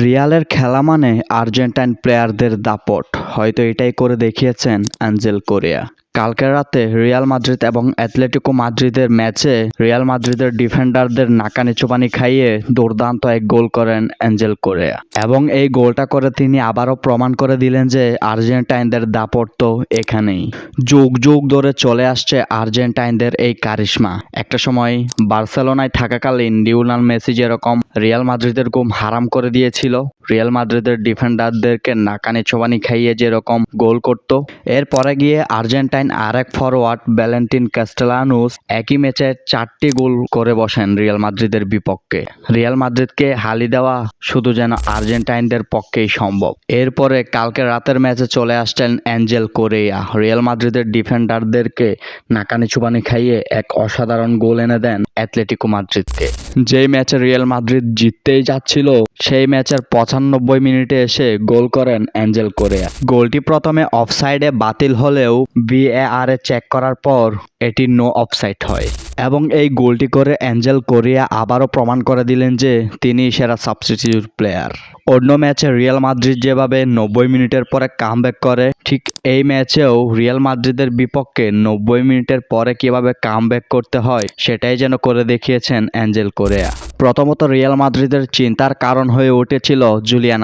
রিয়ালের খেলা মানে আর্জেন্টাইন প্লেয়ারদের দাপট, হয়তো এটাই করে দেখিয়েছেন অ্যাঞ্জেল কোরেয়া। কালকে রাতে রিয়াল মাদ্রিদ এবং অ্যাটলেটিকো মাদ্রিদের ম্যাচে রিয়াল মাদ্রিদের ডিফেন্ডারদের নাকানি চোবানি খাইয়ে দুর্দান্ত এক গোল করেন অ্যাঞ্জেল কোরেয়া, এবং এই গোলটা করে তিনি আবারও প্রমাণ করে দিলেন যে আর্জেন্টাইনদের দাপট তো এখানেই। যুগ যুগ ধরে চলে আসছে আর্জেন্টাইনদের এই কারিশমা। একটা সময় বার্সেলোনায় থাকাকালীন লিওনেল মেসি যেরকম রিয়াল মাদ্রিদের ঘুম হারাম করে দিয়েছিল, রিয়াল মাদ্রিদের ডিফেন্ডারদেরকে নাকানি চোবানি খাইয়ে যেরকম গোল করত, এরপরে গিয়ে আর্জেন্টাইন আরেক ফরওয়ার্ড ভ্যালেন্টিন ক্যাস্টেলানোস একই ম্যাচে 4টি গোল করে বসেন রিয়াল মাদ্রিদের বিপক্ষে। রিয়াল মাদ্রিদকে হালি দেওয়া শুধু যেন আর্জেন্টাইনদের পক্ষেই সম্ভব। এরপরে কালকে রাতের ম্যাচে চলে আসছেন অ্যাঞ্জেল কোরেয়া, রিয়াল মাদ্রিদের ডিফেন্ডারদেরকে নাকানি চুবানি খাইয়ে এক অসাধারণ গোল এনে দেন অ্যাটলেটিকো মাদ্রিদকে। যেই ম্যাচে রিয়াল মাদ্রিদ জিততেই যাচ্ছিল, সেই ম্যাচের 95 মিনিটে এসে গোল করেন অ্যাঞ্জেল কোরেয়া। গোলটি প্রথমে অফসাইডে বাতিল হলেও VAR এ চেক করার পর এটি নো অফসাইড হয়, এবং এই গোলটি করে অ্যাঞ্জেল কোরেয়া আবারও প্রমাণ করে দিলেন যে তিনি সেরা সাবস্টিটিউট প্লেয়ার। অন্য ম্যাচে রিয়াল মাদ্রিদ যেভাবে 90 মিনিটের পরে কামব্যাক করে, ঠিক এই ম্যাচেও রিয়াল মাদ্রিদের বিপক্ষে 90 মিনিটের পরে কিভাবে কামব্যাক করতে হয় সেটাই যেন করে দেখিয়েছেন অ্যাঞ্জেল কোরেয়া। প্রথমত রিয়াল মাদ্রিদের চিন্তার কারণ হয়ে উঠেছিল জুলিয়ান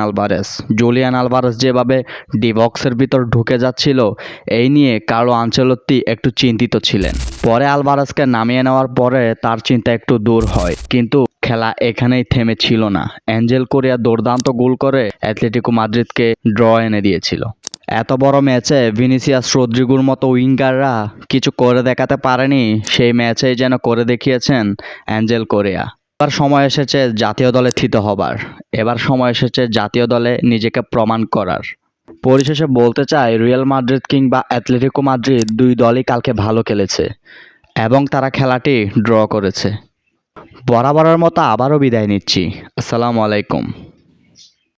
আলভারেজ যেভাবে ডি বক্সের ভিতর ঢুকে যাচ্ছিল, এই নিয়ে কার্লো আনচেলত্তি একটু চিন্তিত ছিলেন। পরে আলভারেজকে নামিয়ে নেওয়ার পরে তার চিন্তা একটু দূর হয়, কিন্তু খেলা এখানেই থেমে ছিল না। অ্যাঞ্জেল কোরেয়া দুর্দান্ত গোল করে অ্যাটলেটিকো মাদ্রিদকে ড্র এনে দিয়েছিল। এত বড় ম্যাচে ভিনিসিয়াস রদ্রিগোর মতো উইঙ্গাররা কিছু করে দেখাতে পারেনি, সেই ম্যাচেই যেন করে দেখিয়েছেন অ্যাঞ্জেল কোরেয়া। এবার সময় এসেছে জাতীয় দলে থিত হবার, এবার সময় এসেছে জাতীয় দলে নিজেকে প্রমাণ করার। পরিশেষে বলতে চাই, রিয়াল মাদ্রিদ কিংবা অ্যাটলেটিকো মাদ্রিদ দুই দলই কালকে ভালো খেলেছে এবং তারা খেলাটি ড্র করেছে। বরাবরের মতো আবারও বিদায় নিচ্ছি। আসসালামু আলাইকুম।